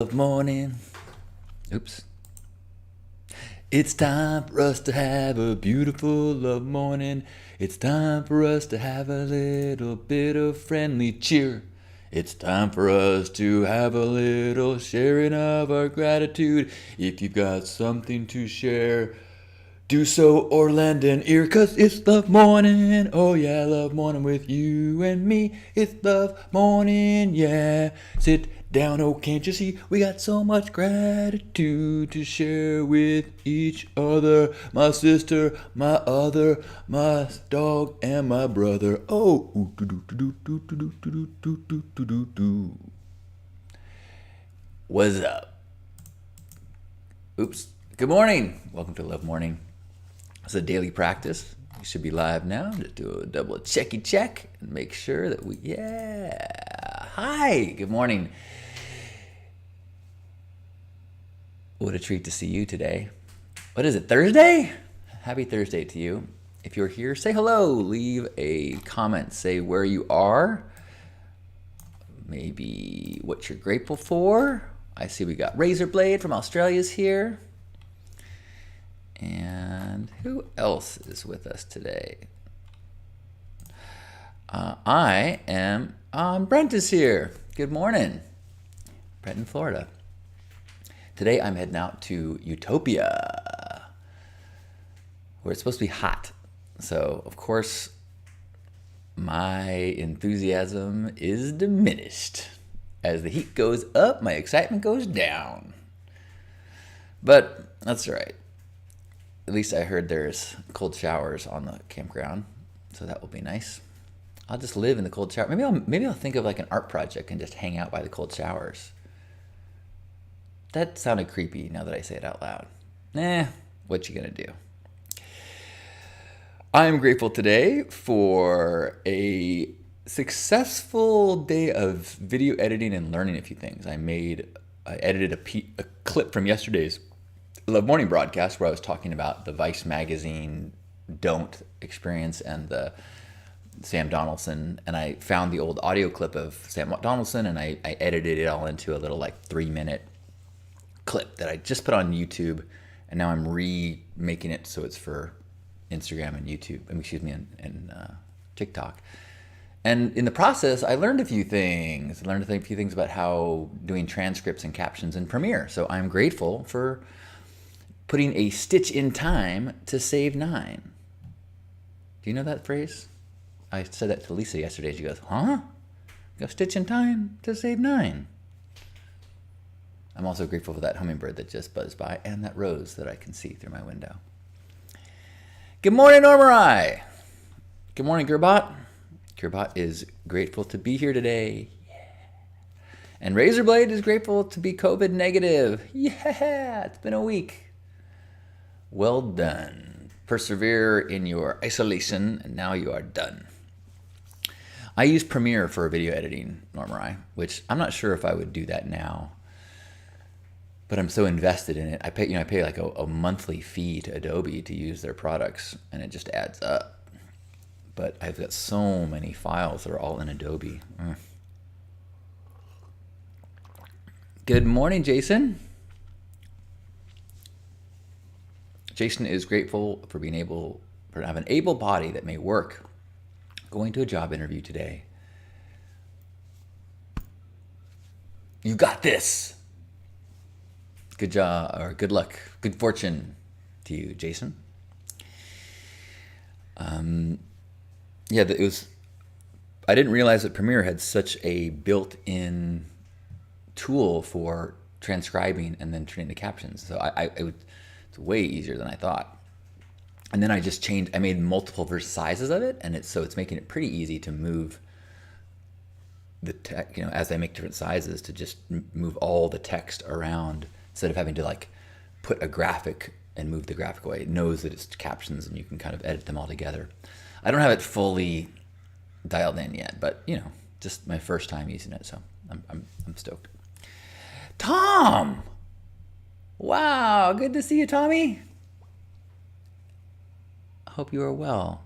Of morning. Oops. It's time for us to have a beautiful love morning. It's time for us to have a little bit of friendly cheer. It's time for us to have a little sharing of our gratitude. If you've got something to share, do so or lend an ear, 'cause it's love morning. Oh yeah, love morning with you and me. It's love morning, yeah. Sit down, oh can't you see? We got so much gratitude to share with each other. My sister, my other, my dog, and my brother. Oh, what's up? Oops. Good morning. Welcome to Love Morning. It's a daily practice. You should be live now. Just do a double checky check and make sure that Hi. Good morning. What a treat to see you today. What is it, Thursday? Happy Thursday to you. If you're here, say hello. Leave a comment. Say where you are. Maybe what you're grateful for. I see we got Razorblade from Australia's here. And who else is with us today? Brent is here. Good morning. Brent in Florida. Today I'm heading out to Utopia, where it's supposed to be hot. So, of course, my enthusiasm is diminished. As the heat goes up, my excitement goes down. But that's all right. At least I heard there's cold showers on the campground, so that will be nice. I'll just live in the cold shower. Maybe I'll think of like an art project and just hang out by the cold showers. That sounded creepy now that I say it out loud. What you gonna do? I'm grateful today for a successful day of video editing and learning a few things. I edited a clip from yesterday's Love Morning broadcast where I was talking about the Vice magazine Don't experience and the Sam Donaldson, and I found the old audio clip of Sam Donaldson and I edited it all into a little like 3-minute clip that I just put on YouTube, and now I'm remaking it so it's for Instagram and YouTube, and TikTok. And in the process, I learned a few things. I learned a few things about how doing transcripts and captions in Premiere. So I'm grateful for putting a stitch in time to save 9. Do you know that phrase? I said that to Lisa yesterday. She goes, huh? Go stitch in time to save 9. I'm also grateful for that hummingbird that just buzzed by and that rose that I can see through my window. Good morning, Normarai. Good morning, Gerbot. Gerbot is grateful to be here today. Yeah. And Razorblade is grateful to be COVID negative. Yeah, it's been a week. Well done. Persevere in your isolation, and now you are done. I use Premiere for video editing, Normarai, which I'm not sure if I would do that now. But I'm so invested in it. I pay like a monthly fee to Adobe to use their products, and it just adds up. But I've got so many files that are all in Adobe. Good morning, Jason. Jason is grateful for to have an able body that may work. Going to a job interview today. You got this. Good job, or good luck, good fortune to you, Jason. It was. I didn't realize that Premiere had such a built-in tool for transcribing and then turning the captions. So it's way easier than I thought. And then I made multiple sizes of it, and it's making it pretty easy to move the text. As I make different sizes, to just move all the text around. Instead of having to like put a graphic and move the graphic away, it knows that it's captions and you can kind of edit them all together. I don't have it fully dialed in yet, but just my first time using it, so I'm stoked. Tom! Wow, good to see you, Tommy. I hope you are well.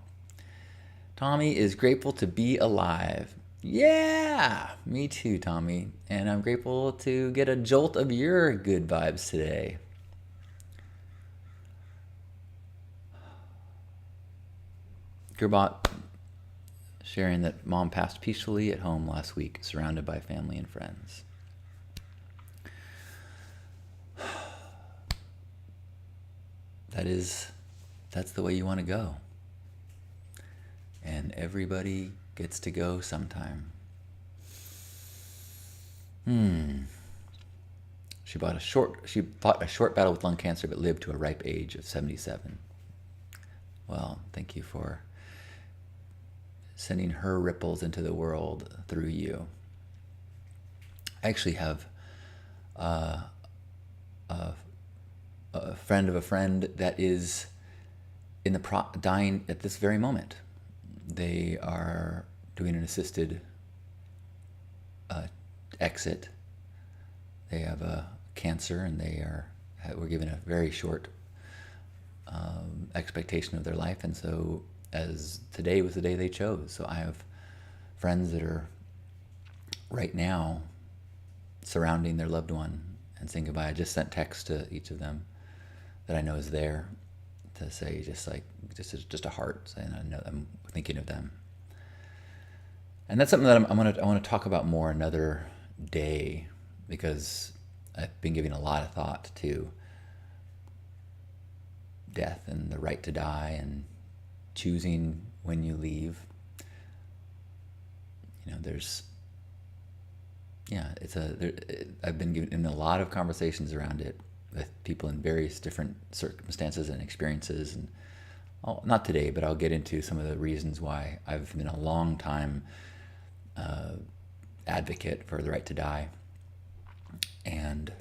Tommy is grateful to be alive. Yeah, me too, Tommy. And I'm grateful to get a jolt of your good vibes today. Gerbot sharing that mom passed peacefully at home last week, surrounded by family and friends. That's the way you want to go. And everybody gets to go sometime. She fought a short battle with lung cancer, but lived to a ripe age of 77. Well, thank you for sending her ripples into the world through you. I actually have a friend of a friend that is in the dying at this very moment. They are doing an assisted exit. They have a cancer, and were given a very short expectation of their life, and so as today was the day they chose. So I have friends that are right now surrounding their loved one and saying goodbye. I just sent text to each of them that I know is there to say just a heart saying I know I'm thinking of them. And that's something that I want to talk about more another day, because I've been giving a lot of thought to death and the right to die and choosing when you leave. I've been in a lot of conversations around it with people in various different circumstances and experiences, and not today, but I'll get into some of the reasons why I've been a long time advocate for the right to die, and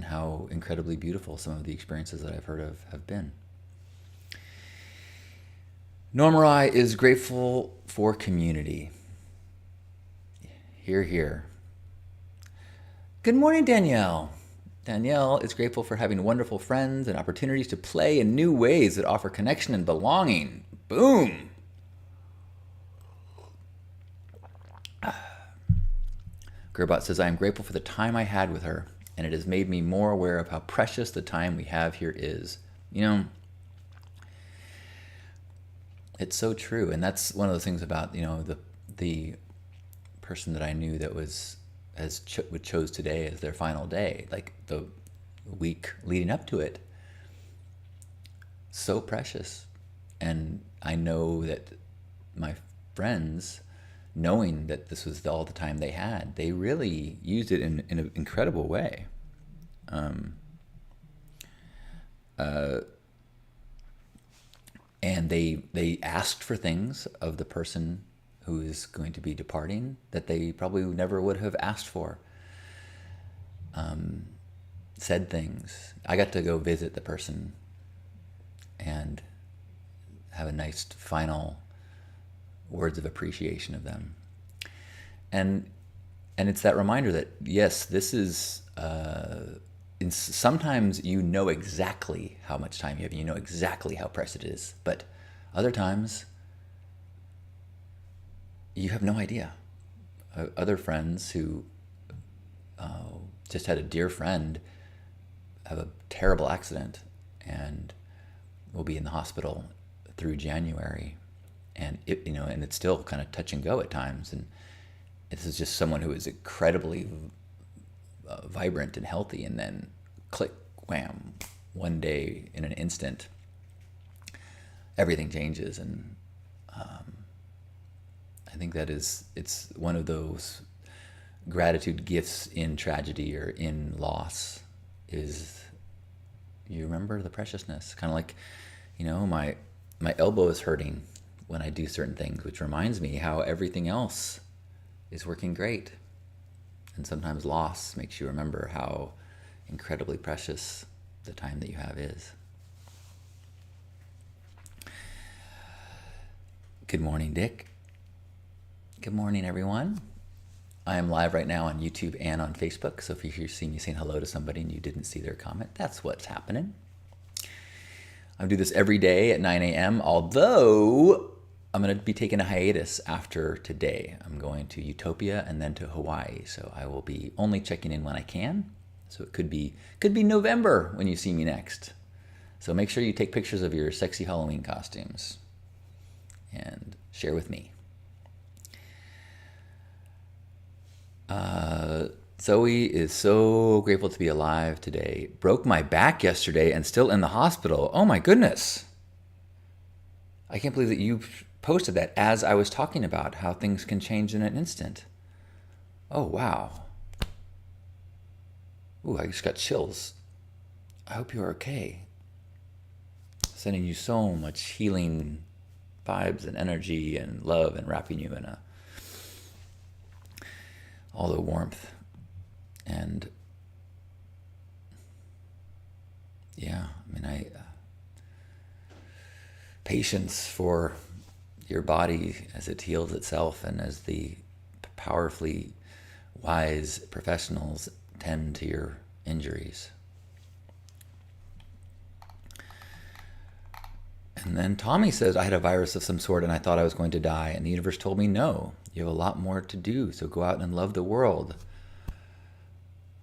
how incredibly beautiful some of the experiences that I've heard of have been. Normarai is grateful for community. Hear, hear. Good morning, Danielle. Danielle is grateful for having wonderful friends and opportunities to play in new ways that offer connection and belonging. Boom. Gerbot says, I am grateful for the time I had with her, and it has made me more aware of how precious the time we have here is. It's so true. And that's one of the things about, the person that I knew that chose today as their final day, like the week leading up to it. So precious. And I know that my friends, knowing that this was all the time they had, they really used it in an incredible way. And they asked for things of the person who is going to be departing that they probably never would have asked for. Said things. I got to go visit the person and have a nice final words of appreciation of them. And it's that reminder that, yes, this is, sometimes you know exactly how much time you have, and you know exactly how precious it is, but other times you have no idea. Other friends who just had a dear friend have a terrible accident and will be in the hospital through January, and it's still kind of touch and go at times. And this is just someone who is incredibly vibrant and healthy, and then click, wham, one day in an instant, everything changes. And I think it's one of those gratitude gifts in tragedy or in loss, is you remember the preciousness. Kind of like, my elbow is hurting when I do certain things, which reminds me how everything else is working great. And sometimes loss makes you remember how incredibly precious the time that you have is. Good morning, Dick. Good morning, everyone. I am live right now on YouTube and on Facebook, so if you see me saying hello to somebody and you didn't see their comment, that's what's happening. I do this every day at 9 a.m., although I'm going to be taking a hiatus after today. I'm going to Utopia and then to Hawaii. So I will be only checking in when I can. So it could be November when you see me next. So make sure you take pictures of your sexy Halloween costumes and share with me. Zoe is so grateful to be alive today. Broke my back yesterday and still in the hospital. Oh my goodness. I can't believe that you posted that as I was talking about how things can change in an instant. Oh, wow. Ooh, I just got chills. I hope you're okay. Sending you so much healing vibes and energy and love and wrapping you in all the warmth. And yeah, I mean, patience for your body as it heals itself and as the powerfully wise professionals tend to your injuries. And then Tommy says, I had a virus of some sort and I thought I was going to die. And the universe told me, no, you have a lot more to do. So go out and love the world.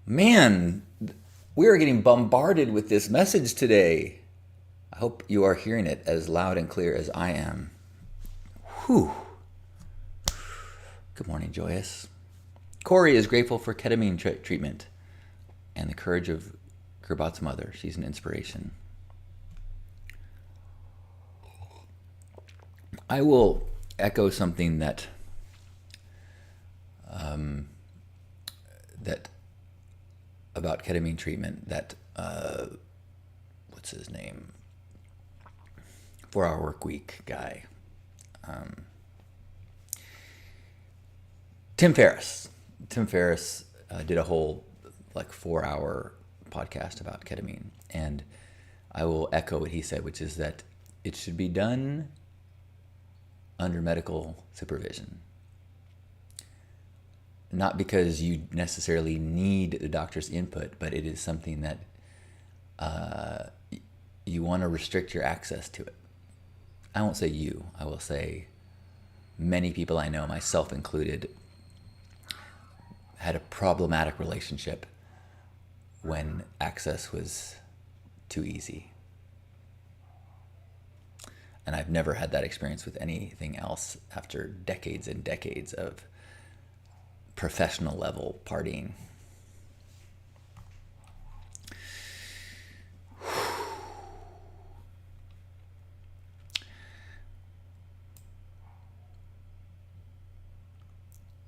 Man, we are getting bombarded with this message today. I hope you are hearing it as loud and clear as I am. Whew. Good morning, Joyous. Corey is grateful for ketamine treatment and the courage of Gerbat's mother. She's an inspiration. I will echo something that about ketamine treatment that what's his name? 4-Hour Workweek guy. Tim Ferriss. Tim Ferriss did a whole 4-hour podcast about ketamine, and I will echo what he said, which is that it should be done under medical supervision. Not because you necessarily need the doctor's input, but it is something that you want to restrict your access to it. I won't say you, I will say many people I know, myself included, had a problematic relationship when access was too easy. And I've never had that experience with anything else after decades and decades of professional level partying.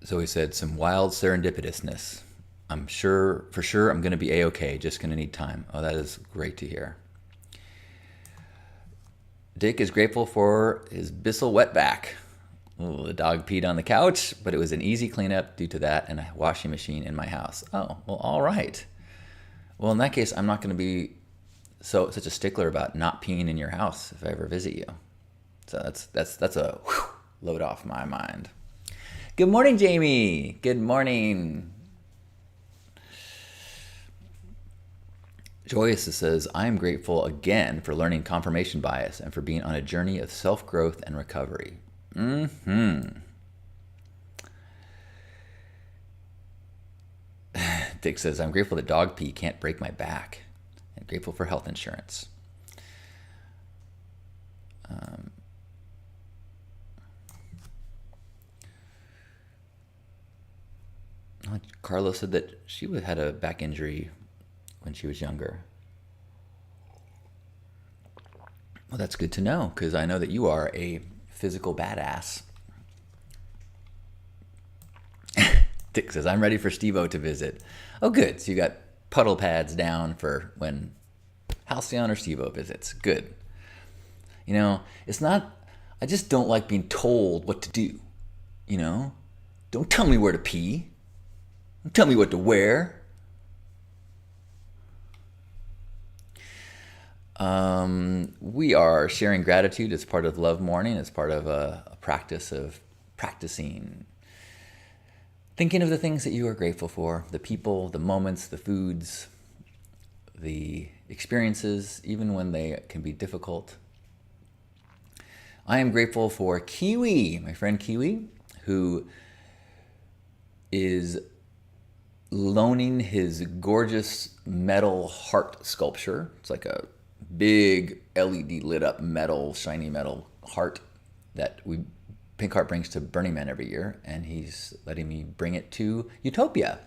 So he said, some wild serendipitousness. I'm sure, for sure, I'm going to be A-okay. Just going to need time. Oh, that is great to hear. Dick is grateful for his Bissell wetback. Ooh, the dog peed on the couch, but it was an easy cleanup due to that and a washing machine in my house. Oh, well, all right. Well, in that case, I'm not going to be such a stickler about not peeing in your house if I ever visit you. So that's a load off my mind. Good morning, Jamie. Good morning. Joyous says, I am grateful again for learning confirmation bias and for being on a journey of self-growth and recovery. Dick says, I'm grateful that dog pee can't break my back. And grateful for health insurance. Carla said that she had a back injury when she was younger. Well, that's good to know, because I know that you are a physical badass. Dick says, I'm ready for Steve-O to visit. Oh, good. So you got puddle pads down for when Halcyon or Steve-O visits. Good. You know, it's not, I just don't like being told what to do. You know? Don't tell me where to pee. Don't tell me what to wear. We are sharing gratitude as part of Love Morning, as part of a practice of practicing thinking of the things that you are grateful for, the people, the moments, the foods, the experiences, even when they can be difficult. I am grateful for Kiwi, my friend Kiwi, who is loaning his gorgeous metal heart sculpture. It's like a big LED lit up metal, shiny metal heart that Pink Heart brings to Burning Man every year, and he's letting me bring it to Utopia.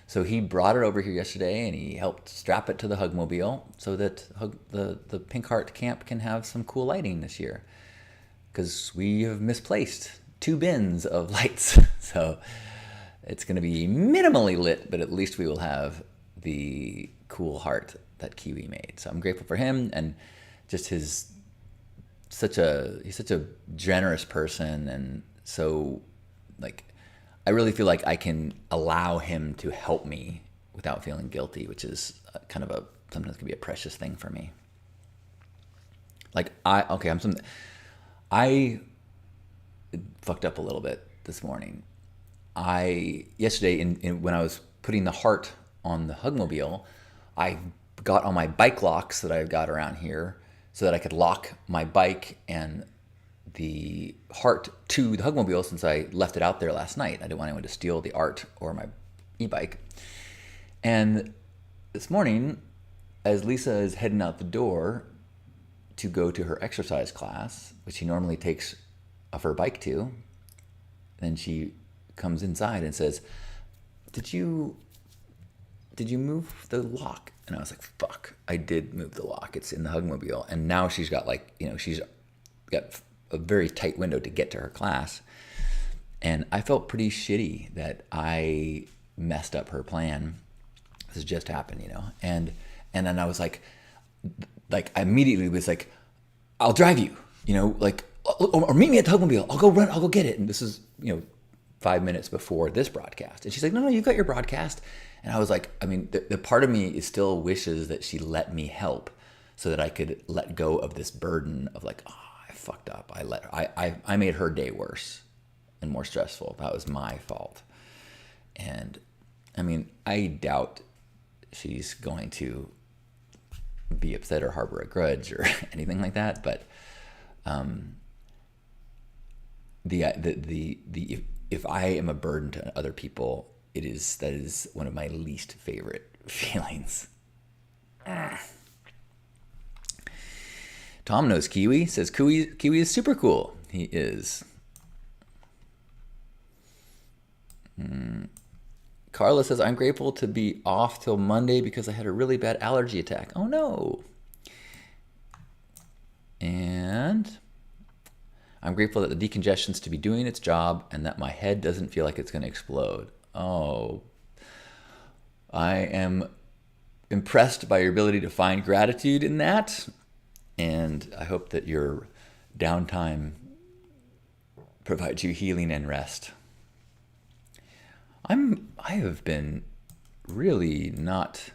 So he brought it over here yesterday, and he helped strap it to the Hugmobile so that the Pink Heart camp can have some cool lighting this year. Because we have misplaced 2 bins of lights. So it's going to be minimally lit, but at least we will have the cool heart that Kiwi made. So I'm grateful for him, and just he's such a generous person, and so like I really feel like I can allow him to help me without feeling guilty, which is kind of sometimes can be a precious thing for me. Like I fucked up a little bit this morning. Yesterday when I was putting the heart on the Hugmobile, I got on my bike locks that I've got around here so that I could lock my bike and the heart to the Hugmobile, since I left it out there last night. I didn't want anyone to steal the art or my e-bike. And this morning, as Lisa is heading out the door to go to her exercise class, which she normally takes off her bike to, then she comes inside and says, did you move the lock? And I was like, fuck, I did move the lock. It's in the Hugmobile. And now she's got she's got a very tight window to get to her class. And I felt pretty shitty that I messed up her plan. This has just happened, and then I was like I immediately was like, I'll drive you, or meet me at the Hugmobile. I'll go get it. And this is, 5 minutes before this broadcast. And she's like, no, you've got your broadcast. And I was like, the part of me is still wishes that she let me help so that I could let go of this burden of like, I fucked up. I made her day worse and more stressful. That was my fault. And I doubt she's going to be upset or harbor a grudge or anything like that. But if I am a burden to other people, that is one of my least favorite feelings. Tom knows Kiwi, says Kiwi is super cool. He is. Carla says, I'm grateful to be off till Monday because I had a really bad allergy attack. Oh no. And I'm grateful that the decongestion's to be doing its job and that my head doesn't feel like it's going to explode. Oh, I am impressed by your ability to find gratitude in that. And I hope that your downtime provides you healing and rest. I have been really not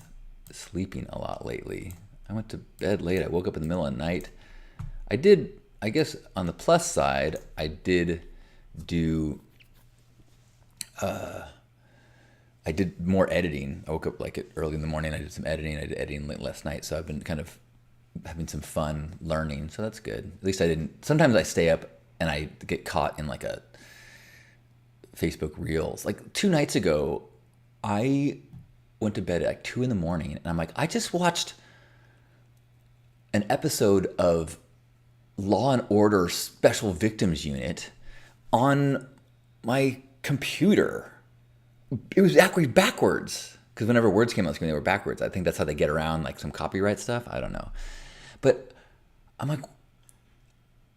sleeping a lot lately. I went to bed late. I woke up in the middle of the night. I guess on the plus side, I did do, I did more editing. I woke up early in the morning. I did some editing. I did editing late last night. So I've been kind of having some fun learning. So that's good. At least I didn't, sometimes I stay up and I get caught in like a Facebook Reels. Like 2 nights ago, I went to bed at like 2 in the morning and I'm like, I just watched an episode of Law and Order Special Victims Unit on my computer. It was actually backwards because whenever words came out, they were backwards. I think that's how they get around like some copyright stuff. I don't know. But I'm like,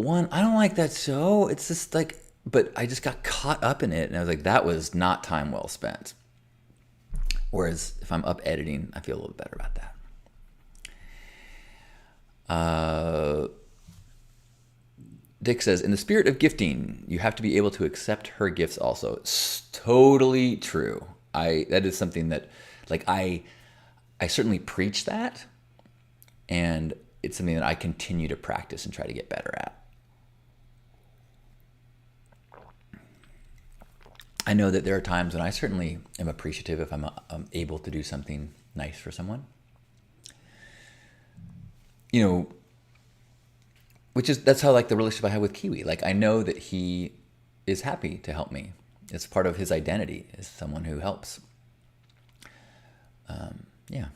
I don't like that show. It's just like, but I just got caught up in it and I was like, that was not time well spent. Whereas if I'm up editing, I feel a little better about that. Dick says, in the spirit of gifting, you have to be able to accept her gifts also. It's totally true. That is something that, like, I certainly preach that, and it's something that I continue to practice and try to get better at. I know that there are times when I certainly am appreciative if I'm able to do something nice for someone. that's how like the relationship I have with Kiwi. Like I know that he is happy to help me. It's part of his identity as someone who helps. Yeah.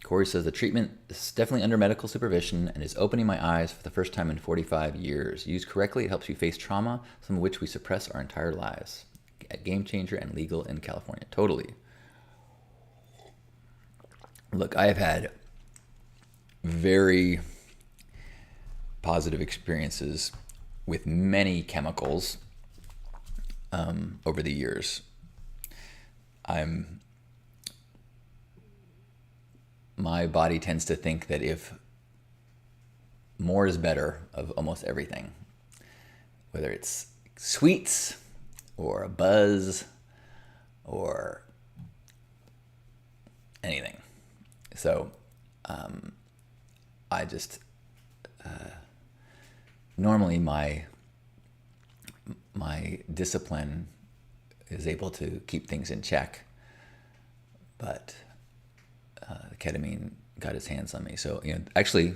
Corey says the treatment is definitely under medical supervision and is opening my eyes for the first time in 45 years. Used correctly, it helps you face trauma, some of which we suppress our entire lives. A game changer and legal in California. Totally. Look, I have had very positive experiences with many chemicals over the years. My body tends to think that if more is better of almost everything, whether it's sweets or a buzz or anything. So I just normally my discipline is able to keep things in check, but the ketamine got its hands on me. So actually,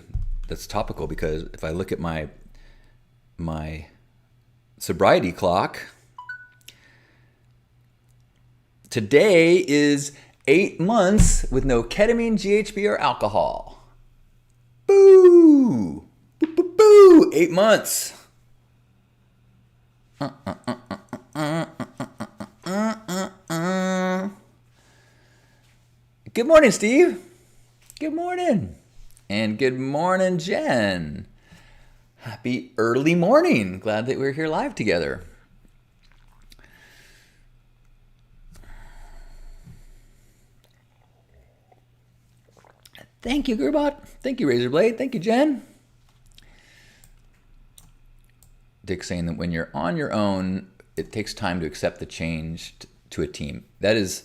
that's topical because if I look at my sobriety clock, today is 8 months with no ketamine, GHB, or alcohol. Boo! Boo, boo, boo! 8 months. Good morning, Steve. Good morning. And good morning, Jen. Happy early morning. Glad that we're here live together. Thank you, Gerbot. Thank you, Razorblade. Thank you, Jen. Dick's saying that when you're on your own, it takes time to accept the change to a team. That is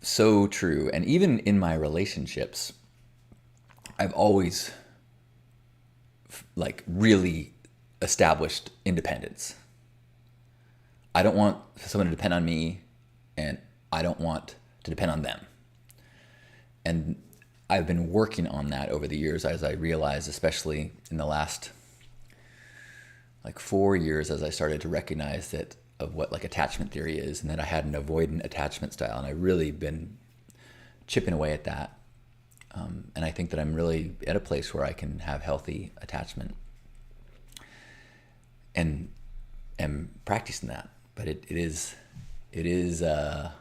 so true. And even in my relationships, I've always like really established independence. I don't want someone to depend on me, and I don't want to depend on them. And I've been working on that over the years, as I realized, especially in the last like 4 years, as I started to recognize that of what like attachment theory is, and that I had an avoidant attachment style, and I've really been chipping away at that. And I think that I'm really at a place where I can have healthy attachment, and am practicing that. But it is a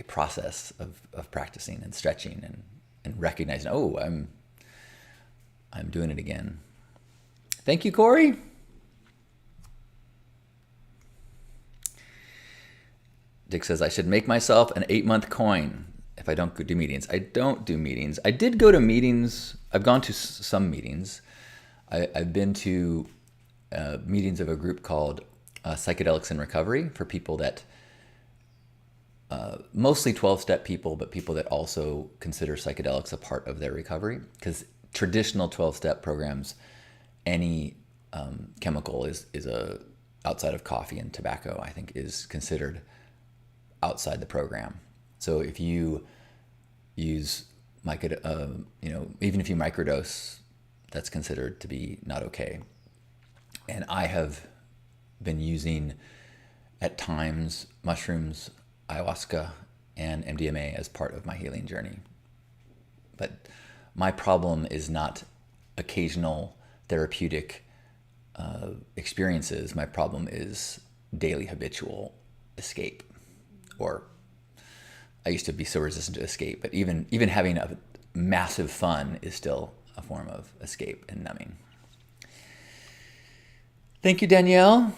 process of practicing and stretching and recognizing, oh, I'm doing it again. Thank you, Corey. Dick says I should make myself an 8-month coin if I don't do meetings. I don't do meetings. I did go to meetings. I've gone to some meetings. I've been to meetings of a group called Psychedelics in Recovery, for people that mostly 12-step people, but people that also consider psychedelics a part of their recovery. Because traditional 12-step programs, any chemical is outside of coffee and tobacco, I think, is considered outside the program. So if you use even if you microdose, that's considered to be not okay. And I have been using at times mushrooms, ayahuasca, and MDMA as part of my healing journey. But my problem is not occasional therapeutic experiences. My problem is daily habitual escape. Or I used to be so resistant to escape, but even having a massive fun is still a form of escape and numbing. Thank you, Danielle.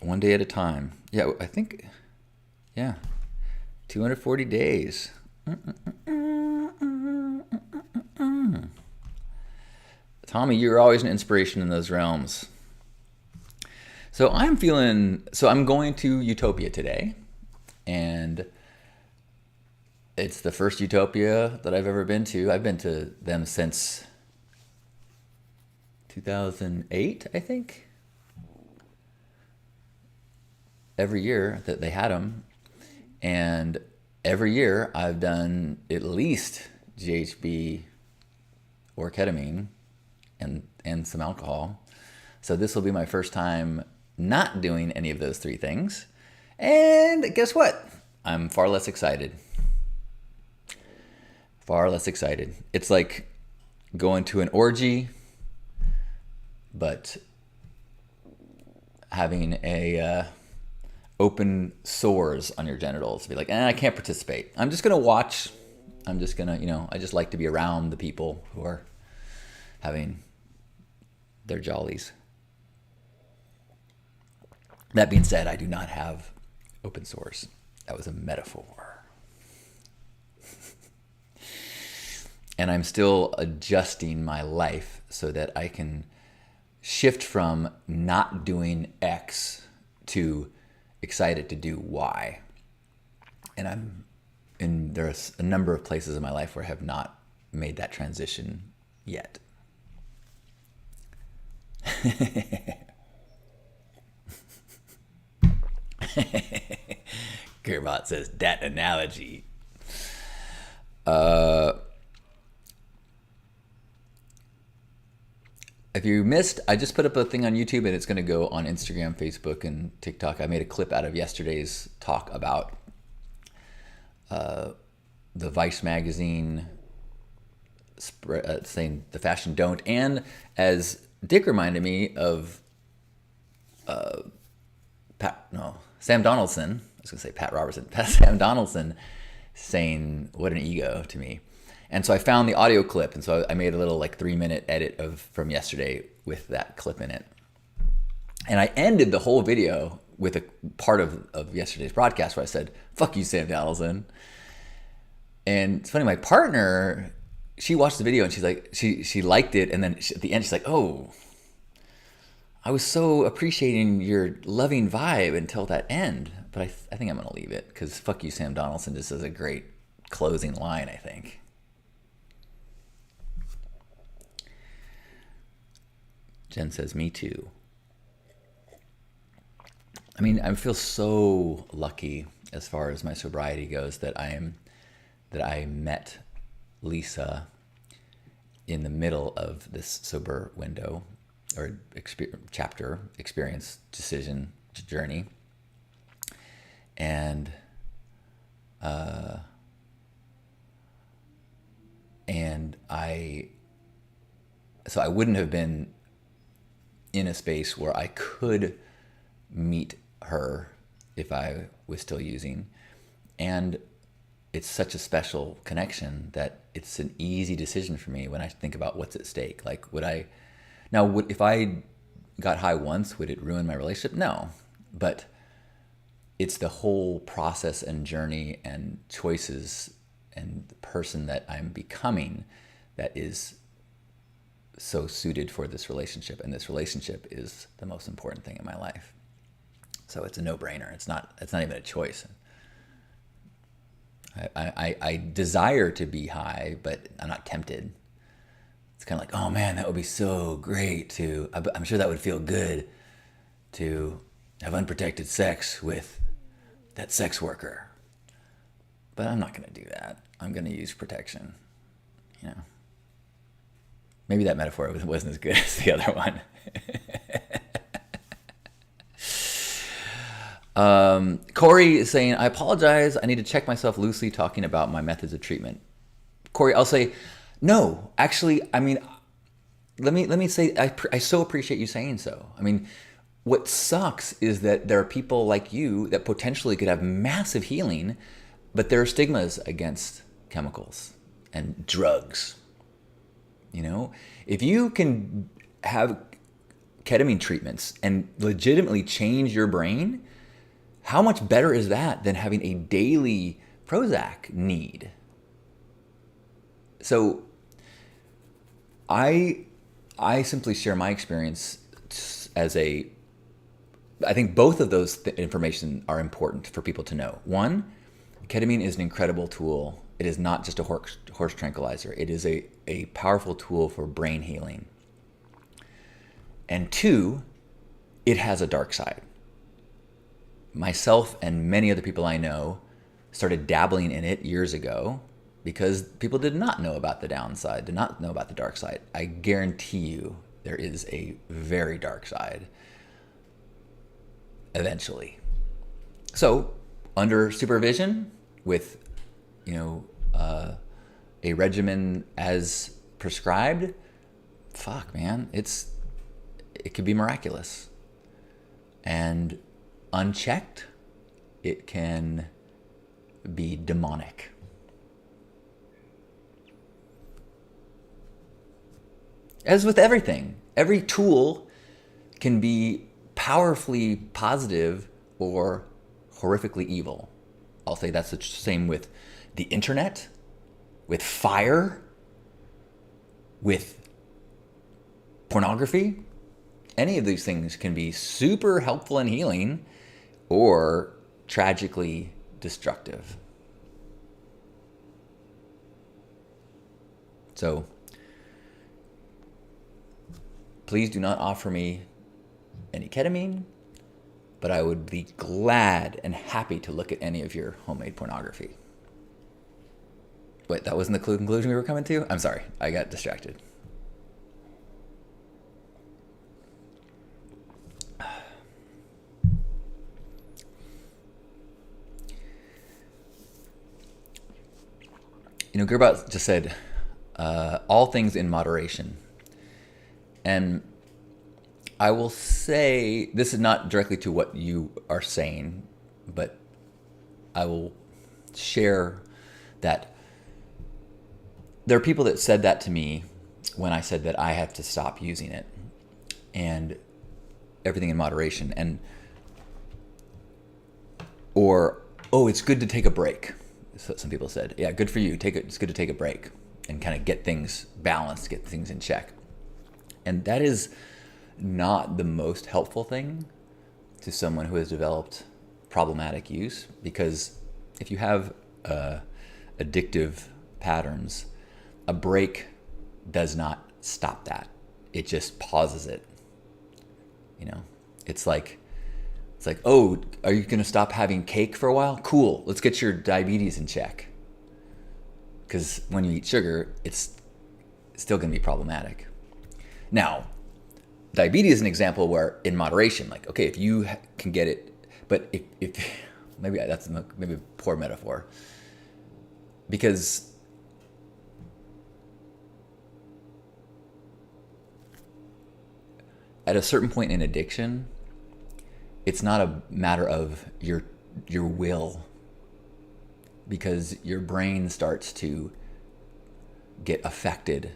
One day at a time. Yeah, I think, 240 days. Tommy, you're always an inspiration in those realms. So I'm going to Utopia today, and it's the first Utopia that I've ever been to. I've been to them since 2008, I think. every year that they had them. And every year I've done at least GHB or ketamine and some alcohol. So this will be my first time not doing any of those three things. And guess what? I'm far less excited. Far less excited. It's like going to an orgy, but having a open sores on your genitals. Be like, I can't participate. I'm just going to watch. I'm just going to, I just like to be around the people who are having their jollies. That being said, I do not have open sores. That was a metaphor. And I'm still adjusting my life so that I can shift from not doing X to excited to do Y. And there's a number of places in my life where I have not made that transition yet. Gearbot says, that analogy. If you missed, I just put up a thing on YouTube and it's going to go on Instagram, Facebook, and TikTok. I made a clip out of yesterday's talk about the Vice magazine saying the fashion don't. And as Dick reminded me of Sam Donaldson. I was going to say Pat Robertson. Sam Donaldson saying, what an ego to me. And so I found the audio clip, and so I made a little 3-minute edit from yesterday with that clip in it. And I ended the whole video with a part of yesterday's broadcast where I said, fuck you, Sam Donaldson. And it's funny, my partner, she watched the video and she's like, she liked it, and then at the end she's like, oh, I was so appreciating your loving vibe until that end. But I think I'm going to leave it, because fuck you, Sam Donaldson just is a great closing line, I think. Jen says, me too. I mean, I feel so lucky as far as my sobriety goes that I met Lisa in the middle of this sober window or chapter, experience, decision, journey. And I wouldn't have been in a space where I could meet her if I was still using. And it's such a special connection that it's an easy decision for me when I think about what's at stake. Like, if I got high once, would it ruin my relationship? No. But it's the whole process and journey and choices and the person that I'm becoming that is so suited for this relationship. And this relationship is the most important thing in my life. So it's a no-brainer. It's not even a choice. I desire to be high, but I'm not tempted. It's kind of like, oh man, that would be so great I'm sure that would feel good to have unprotected sex with that sex worker. But I'm not going to do that. I'm going to use protection. Maybe that metaphor wasn't as good as the other one. Corey is saying, I apologize. I need to check myself loosely talking about my methods of treatment. Corey, I'll say, no, actually, I mean, let me say, I so appreciate you saying so. I mean, what sucks is that there are people like you that potentially could have massive healing, but there are stigmas against chemicals and drugs. If you can have ketamine treatments and legitimately change your brain, how much better is that than having a daily Prozac need? So I simply share my experience I think both of those information are important for people to know. One, ketamine is an incredible tool. It is not just a horse tranquilizer. It is a powerful tool for brain healing. And two, it has a dark side. myself and many other people I know started dabbling in it years ago because people did not know about the downside, did not know about the dark side. I guarantee you there is a very dark side eventually. So, under supervision with, a regimen as prescribed, fuck, man, it could be miraculous. And unchecked, it can be demonic. As with everything, every tool can be powerfully positive or horrifically evil. I'll say that's the same with the internet, with fire, with pornography. Any of these things can be super helpful and healing or tragically destructive. So, please do not offer me any ketamine, but I would be glad and happy to look at any of your homemade pornography. Wait, that wasn't the conclusion we were coming to? I'm sorry, I got distracted. Gerbert just said, all things in moderation. And I will say, this is not directly to what you are saying, but I will share that there are people that said that to me when I said that I have to stop using it and everything in moderation. Or, oh, it's good to take a break. So some people said, yeah, good for you. It's good to take a break and kind of get things balanced, get things in check. And that is not the most helpful thing to someone who has developed problematic use, because if you have addictive patterns, a break does not stop that. It just pauses it. It's like, oh, are you going to stop having cake for a while? Cool. Let's get your diabetes in check. Because when you eat sugar, it's still going to be problematic. Now, diabetes is an example where in moderation, like, okay, if you can get it, but if maybe that's maybe a poor metaphor, because at a certain point in addiction, it's not a matter of your will, because your brain starts to get affected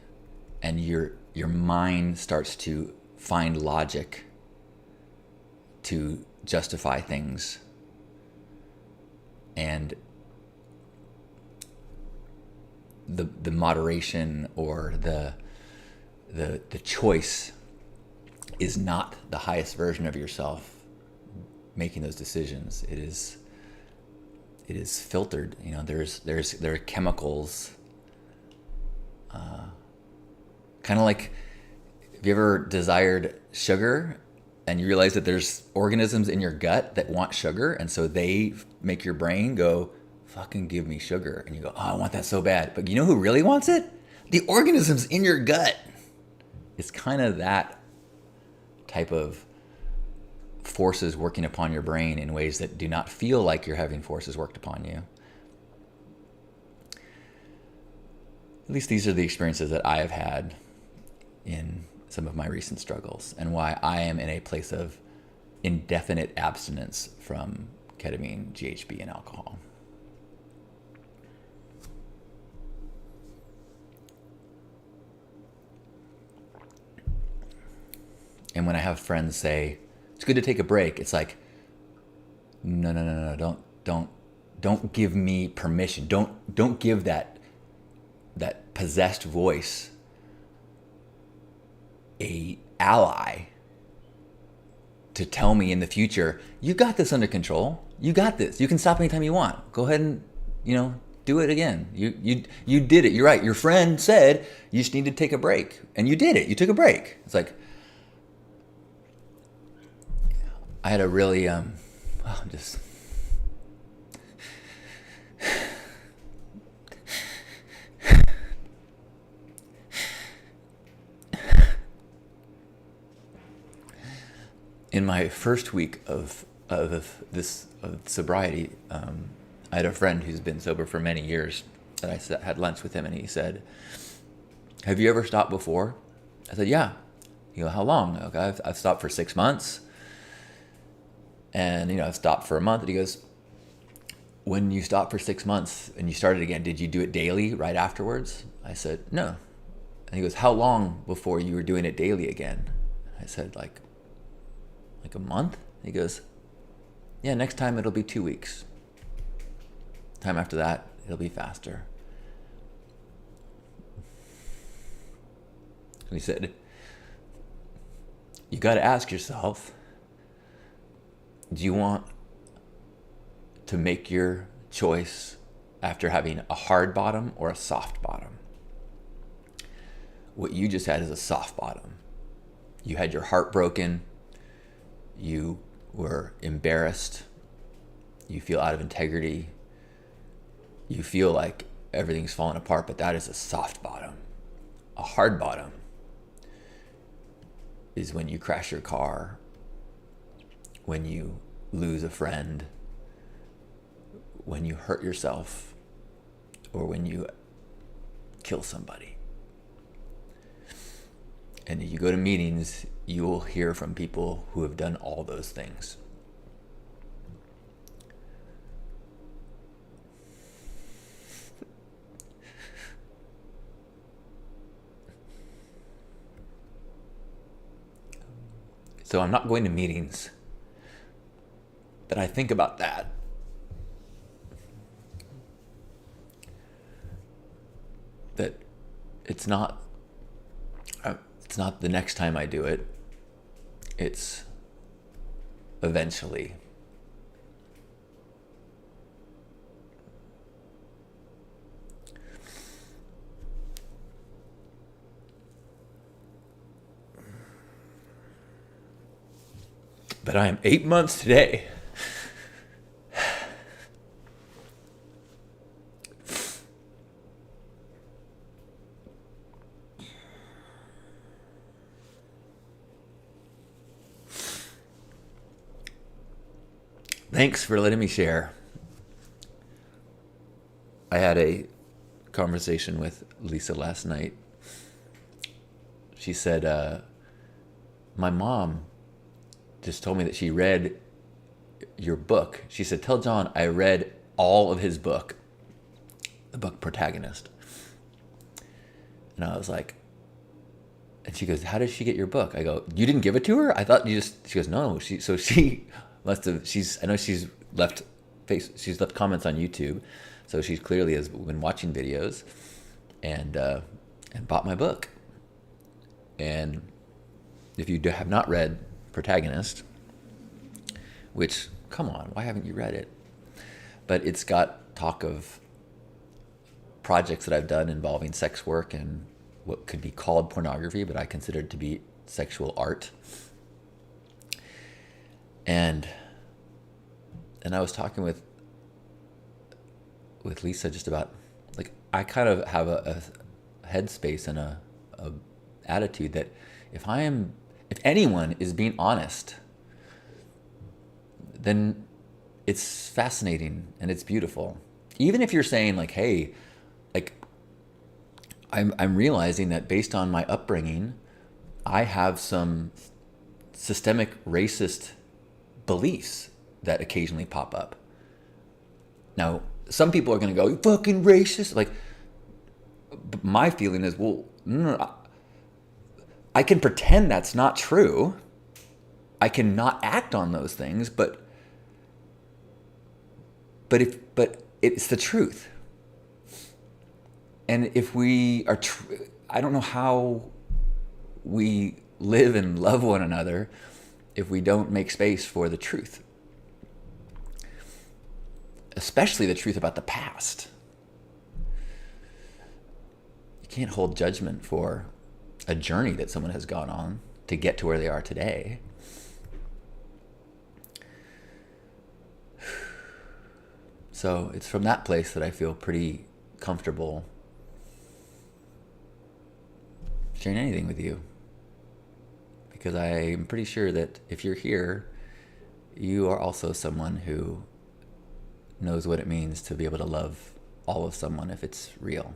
and your mind starts to find logic to justify things. And the moderation or the choice is not the highest version of yourself making those decisions. It is filtered. There are chemicals. Kind of like, have you ever desired sugar and you realize that there's organisms in your gut that want sugar, and so they make your brain go, fucking give me sugar. And you go, oh, I want that so bad. But you know who really wants it? The organisms in your gut. It's kind of that type of forces working upon your brain in ways that do not feel like you're having forces worked upon you. At least these are the experiences that I have had in some of my recent struggles, and why I am in a place of indefinite abstinence from ketamine, GHB, and alcohol. And when I have friends say, it's good to take a break, it's like, no, don't give me permission. Don't give that possessed voice a ally to tell me in the future, you got this under control. You got this. You can stop anytime you want. Go ahead and, do it again. You did it. You're right. Your friend said you just need to take a break, and you did it. You took a break. It's like, I had a really I'm just in my first week of sobriety. I had a friend who's been sober for many years, and had lunch with him, and he said, "Have you ever stopped before?" I said, "Yeah." He goes, "How long?" Okay, I've stopped for 6 months, and I've stopped for a month. And he goes, "When you stopped for 6 months and you started again, did you do it daily right afterwards?" I said, "No." And he goes, "How long before you were doing it daily again?" I said, like a month. He goes, "Yeah, next time it'll be 2 weeks. Time after that, it'll be faster." And he said, "You got to ask yourself, do you want to make your choice after having a hard bottom or a soft bottom?" What you just had is a soft bottom. You had your heart broken. You were embarrassed. You feel out of integrity. You feel like everything's falling apart, but that is a soft bottom. A hard bottom is when you crash your car, when you lose a friend, when you hurt yourself, or when you kill somebody. And if you go to meetings, you will hear from people who have done all those things. So I'm not going to meetings, but I think about that. That it's not the next time I do it. It's eventually. But I am 8 months today. Thanks for letting me share. I had a conversation with Lisa last night. She said, my mom just told me that she read your book. She said, "Tell John I read all of his book, the book Protagonist." And I was like, and she goes, "How did she get your book?" I go, "You didn't give it to her? I thought you just," she goes, "No, she must have, I know she's left comments on YouTube. So she clearly has been watching videos and bought my book." And if you have not read Protagonist, which, come on, why haven't you read it? But it's got talk of projects that I've done involving sex work and what could be called pornography, but I consider it to be sexual art. And I was talking with Lisa just about, like, I kind of have a headspace and a attitude that if anyone is being honest, then it's fascinating and it's beautiful. Even if you're saying, like, hey, like, I'm realizing that based on my upbringing, I have some systemic racist beliefs that occasionally pop up. Now, some people are going to go, "You fucking racist." Like, my feeling is, well, no, I can pretend that's not true. I can not act on those things, but it's the truth. And if we are, I don't know how we live and love one another if we don't make space for the truth, especially the truth about the past. You can't hold judgment for a journey that someone has gone on to get to where they are today. So it's from that place that I feel pretty comfortable sharing anything with you. Because I'm pretty sure that if you're here, you are also someone who knows what it means to be able to love all of someone if it's real.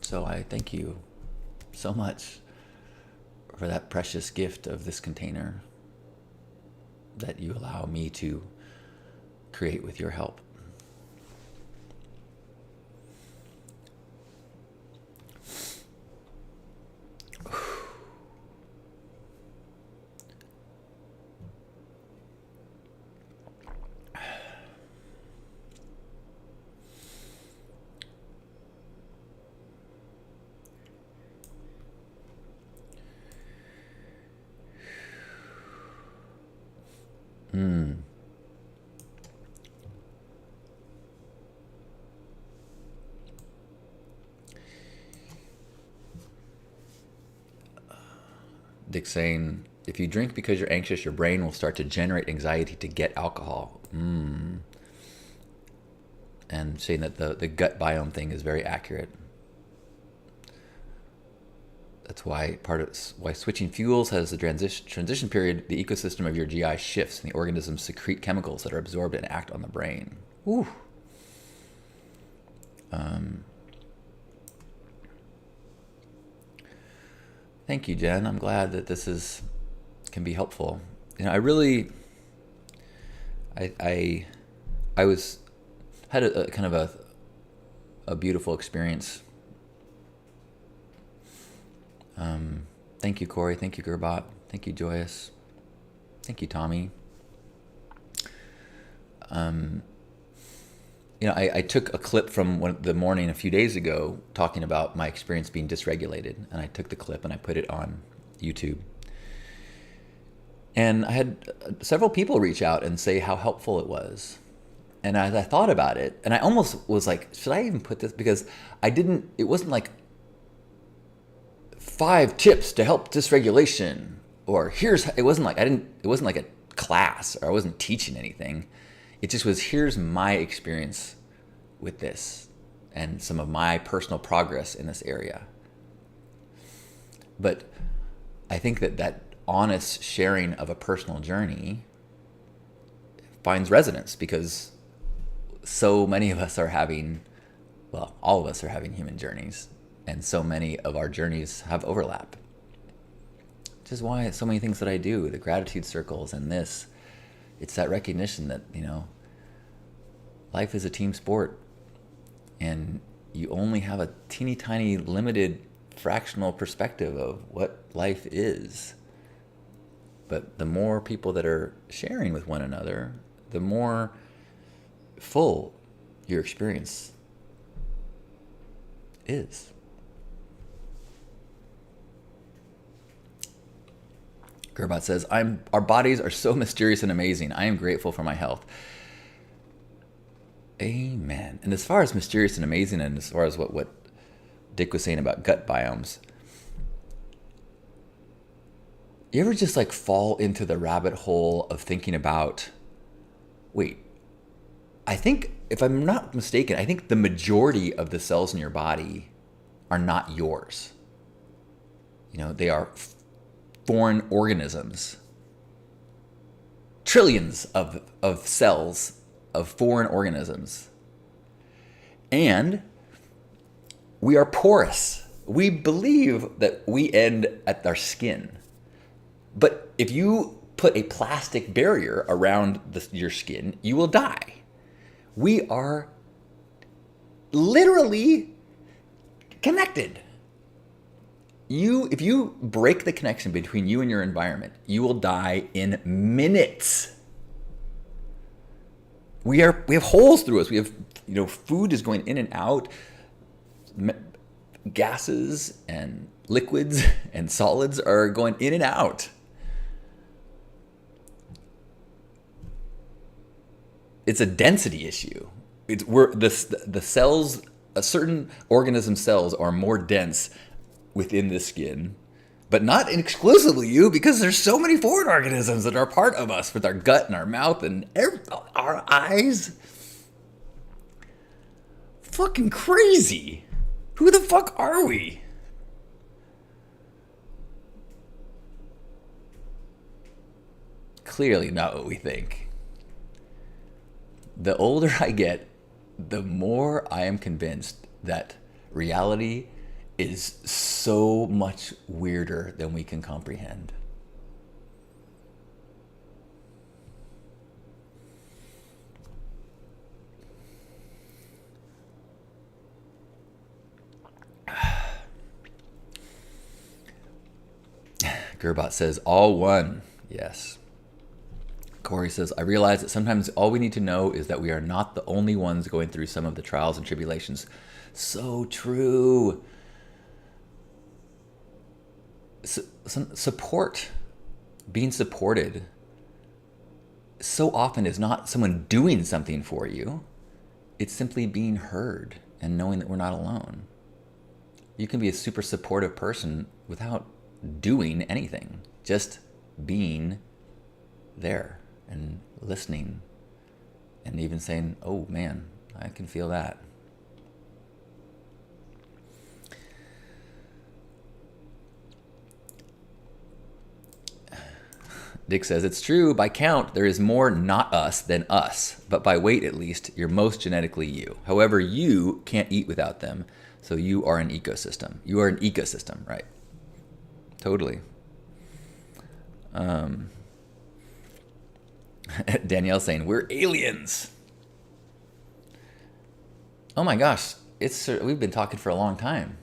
So I thank you so much for that precious gift of this container that you allow me to create with your help. Dick saying, if you drink because you're anxious, your brain will start to generate anxiety to get alcohol. And saying that the gut biome thing is very accurate. That's why why switching fuels has a transition period. The ecosystem of your GI shifts, and the organisms secrete chemicals that are absorbed and act on the brain. Whew. Thank you, Jen. I'm glad that this can be helpful. You know, I really, I had a kind of a beautiful experience. Thank you, Corey. Thank you, Gerbot. Thank you, Joyous. Thank you, Tommy. You know, I took a clip from the morning a few days ago talking about my experience being dysregulated, and I took the clip and I put it on YouTube. And I had several people reach out and say how helpful it was. And as I thought about it, and I almost was like, should I even put this? Because it wasn't like 5 tips to help dysregulation, or it wasn't like a class, or I wasn't teaching anything. It just was, here's my experience with this and some of my personal progress in this area. But I think that honest sharing of a personal journey finds resonance, because so many of us are having, well, all of us are having human journeys, and so many of our journeys have overlap. Which is why so many things that I do, the gratitude circles and this, it's that recognition that, you know, life is a team sport, and you only have a teeny tiny limited fractional perspective of what life is. But the more people that are sharing with one another, the more full your experience is. Gerbot says, our bodies are so mysterious and amazing. I am grateful for my health. Amen. And as far as mysterious and amazing, and as far as what Dick was saying about gut biomes, you ever just like fall into the rabbit hole of thinking about, wait, I think, if I'm not mistaken, I think the majority of the cells in your body are not yours. You know, they are foreign organisms. Trillions of cells of foreign organisms. And we are porous. We believe that we end at our skin. But if you put a plastic barrier around your skin, you will die. We are literally connected. If you break the connection between you and your environment, you will die in minutes. We have holes through us. We have, you know, food is going in and out. Gases and liquids and solids are going in and out. It's a density issue. The cells, a certain organism cells are more dense within the skin, but not exclusively you, because there's so many foreign organisms that are part of us with our gut and our mouth and our eyes. Fucking crazy. Who the fuck are we? Clearly not what we think. The older I get, the more I am convinced that reality is so much weirder than we can comprehend. Gerbot says, all one. Yes. Corey says, I realize that sometimes all we need to know is that we are not the only ones going through some of the trials and tribulations. So true. Support, being supported, so often is not someone doing something for you. It's simply being heard and knowing that we're not alone. You can be a super supportive person without doing anything, just being there and listening and even saying, oh man, I can feel that. Dick says, it's true, by count, there is more not us than us, but by weight at least, you're most genetically you. However, you can't eat without them, so you are an ecosystem. You are an ecosystem, right? Totally. Danielle saying, we're aliens. Oh my gosh, we've been talking for a long time.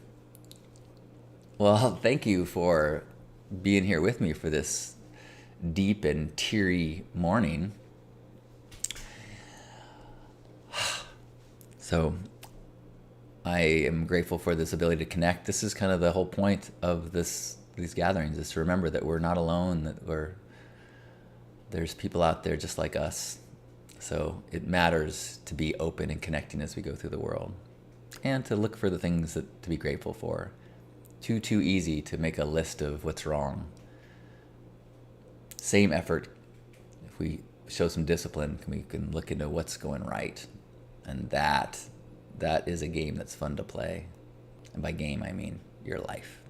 Well, thank you for being here with me for this deep and teary morning. So I am grateful for this ability to connect. This is kind of the whole point of these gatherings, is to remember that we're not alone, that there's people out there just like us. So it matters to be open and connecting as we go through the world, and to look for the things to be grateful for. Too easy to make a list of what's wrong. Same effort, if we show some discipline, we can look into what's going right. And that is a game that's fun to play. And by game, I mean your life.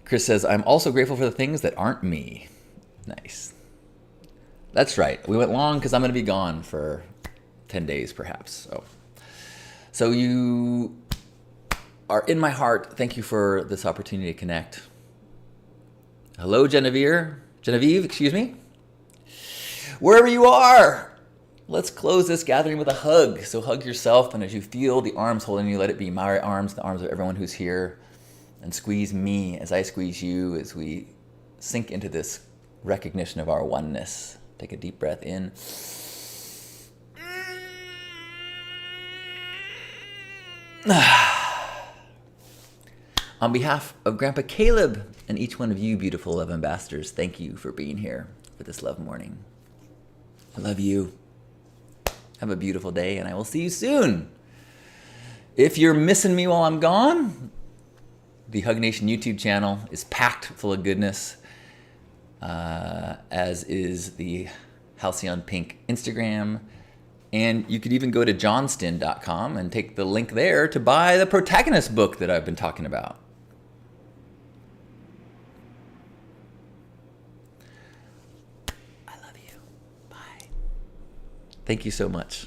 Chris says, I'm also grateful for the things that aren't me. Nice. That's right. We went long because I'm going to be gone for 10 days perhaps. So you are in my heart. Thank you for this opportunity to connect. Hello, Genevieve, excuse me. Wherever you are, let's close this gathering with a hug. So hug yourself, and as you feel the arms holding you, let it be my arms, the arms of everyone who's here, and squeeze me as I squeeze you as we sink into this recognition of our oneness. Take a deep breath in. On behalf of Grandpa Caleb and each one of you beautiful love ambassadors, thank you for being here for this love morning. I love you. Have a beautiful day, and I will see you soon. If you're missing me while I'm gone, the Hug Nation YouTube channel is packed full of goodness, as is the Halcyon Pink Instagram. And you could even go to johnston.com and take the link there to buy the Protagonist book that I've been talking about. I love you. Bye. Thank you so much.